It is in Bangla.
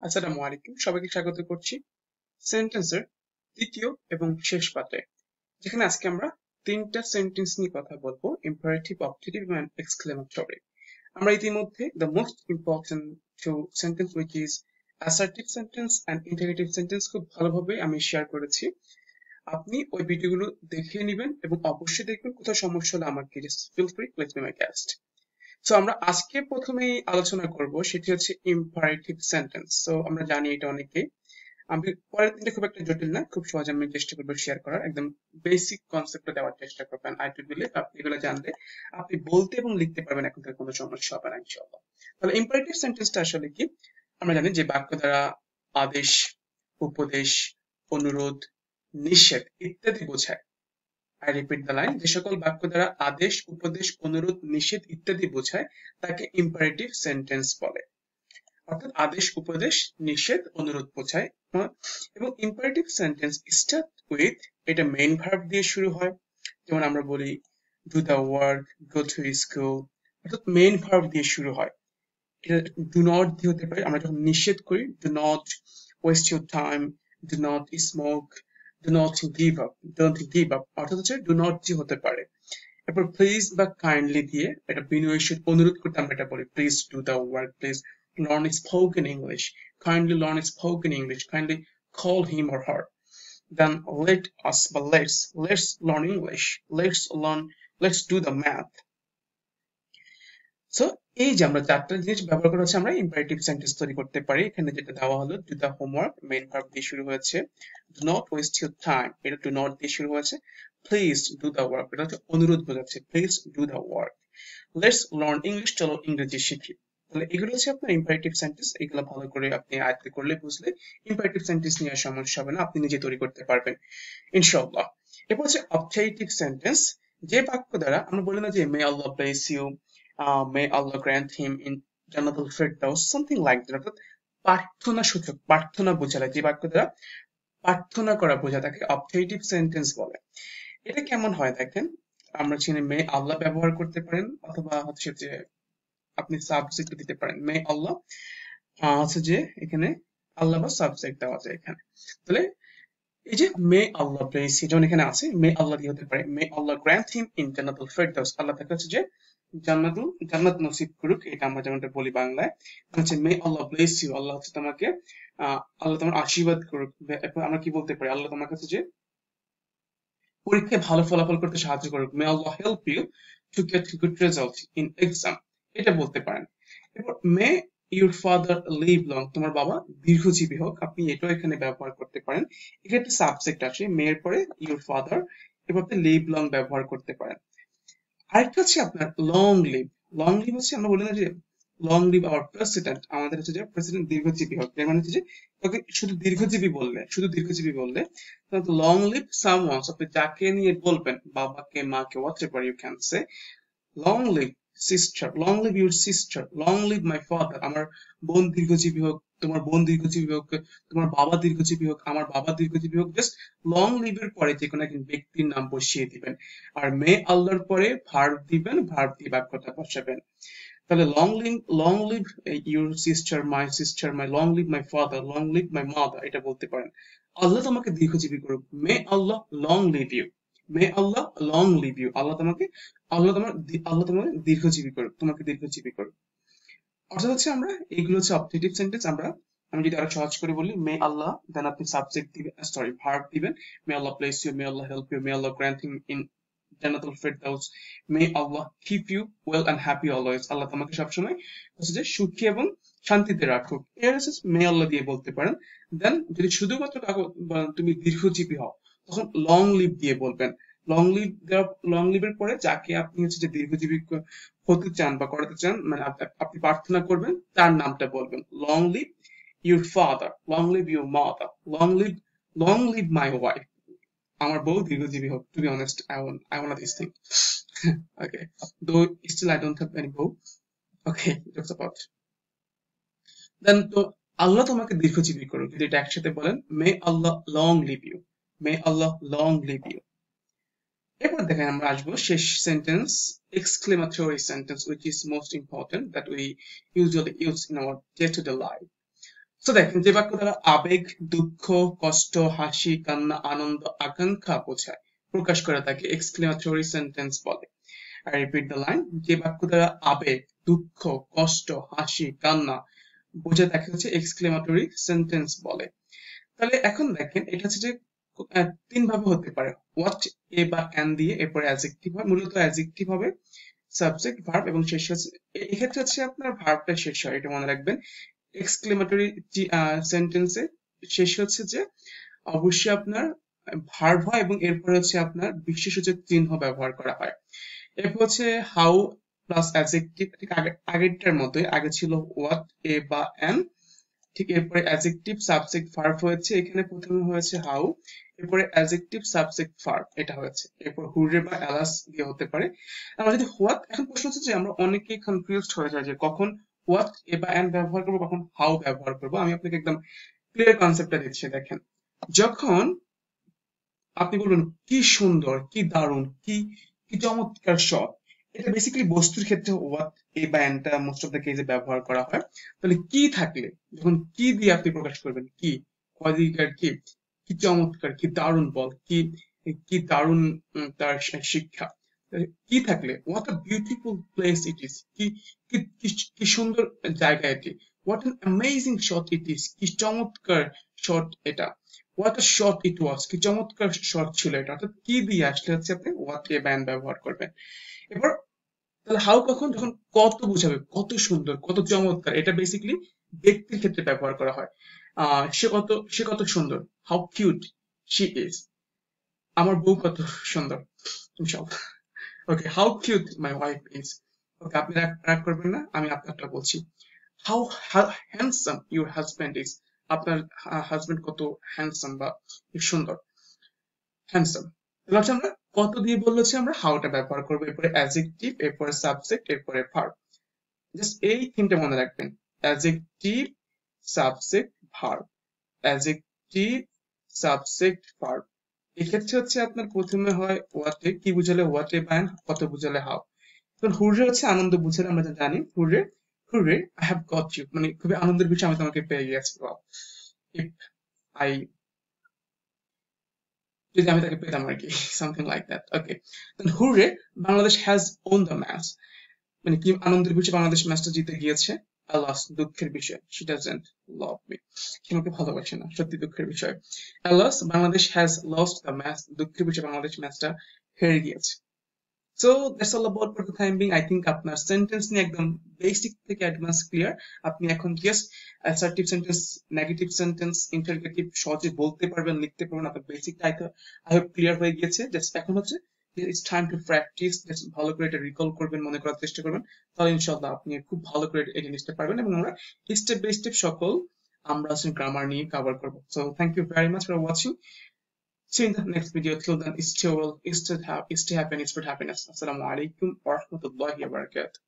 আসসালামু আলাইকুম, সবাইকে স্বাগত করছি সেন্টেন্সের তৃতীয় এবং শেষ পাঠে, যেখানে আজকে আমরা তিনটা সেন্টেন্স নিয়ে কথা বলবো: ইম্পারেটিভ, অবজেক্টিভ এন্ড এক্সক্লেমেটরি। আমরা ইতিমধ্যে the most important two sentence which is assertive sentence and interrogative sentence খুব ভালোভাবে আমি শেয়ার করেছি। আপনি ওই ভিডিওগুলো দেখে নেবেন এবং অবশ্যই দেখবেন, কোথাও সমস্যা হলে আমাকে just feel free let me my guest. So আমরা আজকে প্রথমেই আলোচনা করব, সেটি হচ্ছে ইম্পারেটিভ সেন্টেন্স। সো আমরা জানি এটা অনেকে, আমি পরের দিনটা খুব একটা জটিল না, খুব সহজে আমি চেষ্টা করবো শেয়ার করার, একদম বেসিক কনসেপ্টটা দেওয়ার চেষ্টা করবেন। আই টু বিলিভ আপনি এগুলো জানলে আপনি বলতে এবং লিখতে পারবেন, এখন থেকে কোনো সমস্যা হবে না ইনশাআল্লাহ। তাহলে ইম্পারেটিভ সেন্টেন্সটা আসলে কি? আমরা জানি যে বাক্য দ্বারা আদেশ, উপদেশ, অনুরোধ, নিষেধ ইত্যাদি বোঝায়। আই রিপিট দ্য লাইন: যে সকল বাক্য দ্বারা আদেশ, উপদেশ, অনুরোধ, নিষেধ ইত্যাদি বোঝায় তাকে ইম্পারেটিভ সেন্টেন্স বলে। অর্থাৎ আদেশ, উপদেশ, নিষেধ, অনুরোধ বোঝায়। এবং ইম্পারেটিভ সেন্টেন্স স্টার্ট উইথ, এটা মেইন ভার্ব দিয়ে শুরু হয়। যেমন আমরা বলি do the work, go to school, অর্থাৎ মেইন ভার্ব দিয়ে শুরু হয়। এটা ডু নট দিয়ে হতে পারে। আমরা যখন নিষেধ করি, do not waste your time, do not smoke, do not give up, don't give up, অর্থাৎ হচ্ছে ডু নট দিয়ে হতে পারে। এরপর প্লিজ বা কাইন্ডলি দিয়ে এটা বিনয়ের সাথে অনুরোধ করতে আমরা এটা বলি please do the work, please learn spoken English, kindly learn spoken English, kindly call him or her. Then let us, but let's learn English, let's do the math. So এই যে আমরা চারটা জিনিস ব্যবহার করে হচ্ছে আমরা ইম্পারেটিভ সেন্টেন্স তৈরি করতে পারি। এখানে যেটা দেওয়া হলো, do the homework, main verb দিয়ে শুরু হয়েছে। Do not waste your time, এটা ডু নট দিয়ে শুরু হয়েছে। প্লিজ ডু দ্য ওয়ার্ক, এটা হচ্ছে অনুরোধ বোঝাচ্ছে, please do the work. Let's learn English, চলো ইংরেজি শিখি। তাহলে এগুলো হচ্ছে আপনার ইম্পারেটিভ সেন্টেন্স। এগুলো ভালো করে আপনি আয়ত্ত করলে, বুঝলে ইম্পারেটিভ সেন্টেন্স নিয়ে আর সমস্যা হবে না, আপনি নিজে তৈরি করতে পারবেন ইনশাআল্লাহ। এরপর হচ্ছে অবজেক্টিভ সেন্টেন্স। যে বাক্য দ্বারা আমরা বলি না যে may Allah bless you, may Allah grant him in জান্নাতুল ফিরদাউস, সামথিং লাইক দ্যাট, অর্থাৎ প্রার্থনা সূচক, প্রার্থনা বোঝায়। যে বাক্য দ্বারা প্রার্থনা করা বোঝায় তাকে অবজেক্টিভ সেন্টেন্স বলে। এটা কেমন হয় দেখেন, আমরা চিনি মে আল্লাহ ব্যবহার করতে পারেন, অথবা হচ্ছে যে আপনি সাবজেক্ট দিতে পারেন মে আল্লাহ, হচ্ছে যে এখানে আল্লাহ বা সাবজেক্ট দেওয়া যায় এখানে। তাহলে এই যে মে আল্লাহ ব্লেস, যেমন এখানে আছে মে আল্লাহ দিয়ে হতে পারে মে আল্লাহ গ্র্যান্ট হিম ইন জান্নাতুল ফিরদাউস, আল্লাহ তাকে হচ্ছে যে জান্নাত নসিব করুক, এটা আমরা যেমনটা বলি বাংলায়। হচ্ছে মে আল্লাহ ব্লেস ইউ, আল্লাহ হচ্ছে তোমাকে আল্লাহ তোমার আশীর্বাদ করুক। এরপর আমরা কি বলতে পারি, আল্লাহ তোমার কাছে যে পরীক্ষায় ভালো ফলাফল করতে সাহায্য করুক, may Allah help you to get good result in exam, এটা বলতে পারেন। এরপর may your father live long, তোমার বাবা দীর্ঘজীবী হোক, আপনি এটাও এখানে ব্যবহার করতে পারেন। এক্ষেত্রে সাবজেক্ট আসে মেয়ের পরে ইউর ফাদার, এরপর আপনি লিভ লং ব্যবহার করতে পারেন। আরেকটা হচ্ছে আপনার লং লিভ। লং লিভ হচ্ছে আমরা বলি না যে লং লিভ আওয়ার প্রেসিডেন্ট, আমাদের হচ্ছে যে প্রেসিডেন্ট দীর্ঘজীবী হোক, এর মানে হচ্ছে যে ওকে শুধু দীর্ঘজীবী বললে লং লিভ সামওয়ান, আপনি যাকে নিয়ে বলবেন, বাবাকে, মাকে, whatever you can say, long live sister, long live your sister, long live my father, আমার বোন দীর্ঘজীবী হোক, তোমার বোন দীর্ঘজীবী হোক, তোমার বাবা দীর্ঘজীবী হোক, আমার বাবা দীর্ঘজীবী হোক। জাস্ট লং লিভ এর পরে যে কোনো একজন ব্যক্তির নাম বসিয়ে দিবেন, আর মে আল্লাহর পরে ভার্ব দিবেন, ভার্ব দিয়ে বাক্যটা বসাবেন। তাহলে long live your sister, my long live my father, long live my mother, এটা বলতে পারেন। আল্লাহ তোমাকে দীর্ঘজীবী করুক, may Allah long live you, may Allah long live you, আল্লাহ তোমাকে দীর্ঘজীবী করুক, তোমাকে দীর্ঘজীবী করুক। অর্থাৎ হচ্ছে আমরা এইগুলো হচ্ছে অবজেক্টিভ সেন্টেন্স। আমি যদি আরো সহজ করে বলি, মে আল্লাহ, দেন আপনি সাবজেক্ট দিবেন, সরি ভার্ব দিবেন, may Allah bless you, may Allah help you, may Allah grant him in জান্নাতুল ফিরদাউস, may Allah keep you well and happy always, আল্লাহ তোমাকে সবসময় হচ্ছে যে সুখী এবং শান্তিতে রাখুক, এর হচ্ছে মে আল্লাহ দিয়ে বলতে পারেন। দেন যদি শুধুমাত্র তুমি দীর্ঘজীবী হও, তখন লং লিভ দিয়ে বলবেন। লং লিভের পরে যাকে আপনি হচ্ছে যে দীর্ঘজীবী হতে চান বা করাতে চান, মানে আপনি প্রার্থনা করবেন, তার নামটা বলবেন। Long live your father, long live your mother, long live my wife, আমার বউ দীর্ঘজীবী হোক। To be honest, I want this thing. Okay, though still I don't have any bow. Okay, jokes apart. Then তো আল্লাহ তোমাকে দীর্ঘজীবী করুক, যদি এটা একসাথে বলেন, may Allah long live you, may Allah long live you. এরপর দেখেন আমরা আসবো শেষ sentence, exclamatory sentence, which is most important that we usually use in our day to day life. So দেখেন যে বাক্য দ্বারা আবেগ, দুঃখ, কষ্ট, হাসি, কান্না, আনন্দ, আকাঙ্ক্ষা বোঝায়, প্রকাশ করে তাকে এক্সক্লেমেটরি সেন্টেন্স বলে। I repeat the line, যে বাক্য দ্বারা আবেগ, দুঃখ, কষ্ট, হাসি, কান্না বোঝায় তাকে হচ্ছে এক্সক্লেমেটরি সেন্টেন্স বলে। তাহলে এখন দেখেন এটা হচ্ছে যে তিন ভাবে হতে পারে। হোয়াট, এ বা অ্যান দিয়ে, এরপরে অ্যাডজেক্টিভ হয়, মূলত অ্যাডজেক্টিভ হবে, সাবজেক্ট, ভার্ব এবং শেষ হচ্ছে, এক্ষেত্রে হচ্ছে আপনার ভার্বটা শেষ হয়, এটা মনে রাখবেন। এক্সক্লেমেটরি সেন্টেন্সে শেষ হচ্ছে যে অবশ্যই আপনার ভার্ব হয় এবং এরপরে হচ্ছে আপনার বিশেষসূচক চিহ্ন ব্যবহার করা হয়। এরপর হচ্ছে হাউ প্লাস অ্যাডজেক্টিভ, ঠিক আগেরটার মতোই, আগে ছিল হোয়াট, এ বা অ্যান, ঠিক এরপরে অ্যাডজেক্টিভ সাবজেক্ট ভার্ব হয়েছে, এখানে প্রথমে হয়েছে হাউ, এরপরে অ্যাডজেক্টিভ সাবজেক্ট ভার্ব এটা হয়েছে, এরপর হুররে বা অ্যালাস দিয়ে হতে পারে। আমরা যদি হোয়াট, এখন প্রশ্ন হচ্ছে যে আমরা অনেকেই কনফিউজড হয়ে যায় যে কখন হোয়াট, এ বা অ্যান ব্যবহার করবো, কখন হাউ ব্যবহার করবো। আমি আপনাকে একদম ক্লিয়ার কনসেপ্টটা দিচ্ছি। দেখেন, যখন আপনি বলবেন কি সুন্দর, কি দারুণ, কি কি চমৎকার শট, এটা বেসিক্যালি বস্তুর ক্ষেত্রে হোয়াট, এ বা অ্যানটা মোস্ট অফ দ্য কেসে ব্যবহার করা হয়। তাহলে কি থাকলে, যখন কি দিয়ে আপনি প্রকাশ করবেন, কি অধিকার, কি কি চমৎকার, কি দারুণ বল, কি কি দারুণ তার শিক্ষা, কি থাকলে what a beautiful place it is, কি কি কি সুন্দর জায়গা এটি, what an amazing shot it is, কি চমৎকার শট এটা, হোয়াট আ শট ইট ওয়াজ, কি চমৎকার শট ছিল এটা। অর্থাৎ কি দিয়ে আসলে হচ্ছে আপনি হোয়াট এ ব্যান ব্যবহার করবেন। এবার তাহলে হাউ কখন, যখন কত বুঝাবে, কত সুন্দর, কত চমৎকার, এটা বেসিক্যালি ব্যক্তির ক্ষেত্রে ব্যবহার করা হয়। সে কত সুন্দর, হাউ কিউট শি ইজ, আমার বউ কত সুন্দর, ইনশাআল্লাহ। Okay, how cute my wife is. Okay, আপনি রাগ করবেন না, আমি আপনারটা বলছি। How handsome your husband is, আপনার হাজব্যান্ড কত হ্যান্ডসাম বা সুন্দর, হ্যান্ডসাম। তাহলে হচ্ছে আমরা কত দিয়ে বললে হচ্ছে আমরা হাউটা ব্যবহার করবো, এরপরে অ্যাডজেক্টিভ, এরপরে সাবজেক্ট, এরপরে ভার্ব। জাস্ট এই তিনটে মনে রাখবেন, adjective, subject, verb, adjective, subject, verb. এক্ষেত্রে হচ্ছে আপনার প্রথমে হয় হোয়াটে, কি বুঝালে হোয়াটে বান, কত বুঝালে হাউ। তখন হুররে হচ্ছে আনন্দ বুঝালে, আমরা জানি hurray, hurray I have got you, মানে খুবই আনন্দের বিষয়, আমি তোমাকে পেয়ে গেছি। ইফ আই, যদি আমি তাকে পেতাম আর কি, something like that. Okay, hurray Bangladesh has won the match, মানে কি আনন্দের বিষয়, বাংলাদেশ ম্যাচটা জিতে গিয়েছে। আলাস, দুঃখের বিষয়, শি ডাজন্ট লাভ মি, সে আমাকে ভালোবাসে না, সত্যি দুঃখের বিষয়। Alas, Bangladesh has lost the match, দুঃখের বিষয় বাংলাদেশ ম্যাচটা হেরে গিয়েছে। So that's all about for the time being. I think আপনার সেন্টেন্স নিয়ে একদম বেসিক থেকে অ্যাডভান্স ক্লিয়ার। আপনি এখন just assertive sentence, negative sentence, interrogative সহজে বলতে পারবেন, লিখতে পারবেন। আপনার বেসিকটা আই হোপ ক্লিয়ার হয়ে গিয়েছে। জাস্ট এখন হচ্ছে ইটস টাইম টু প্র্যাকটিস। ভালো করে এটা রিকল করবেন, মনে করার চেষ্টা করবেন, তাহলে ইনশাআল্লাহ আপনি খুব ভালো করে এই জিনিসটা পারবেন। এবং আমরা স্টেপ বাই স্টেপ সকল আমরা গ্রামার নিয়ে কভার করবো। So thank you very much for watching. See you in the next video. Till then, stay well, stay happy, stay happy, and spread happiness. Assalamu alaikum wa rahmatullahi wa barakatuh.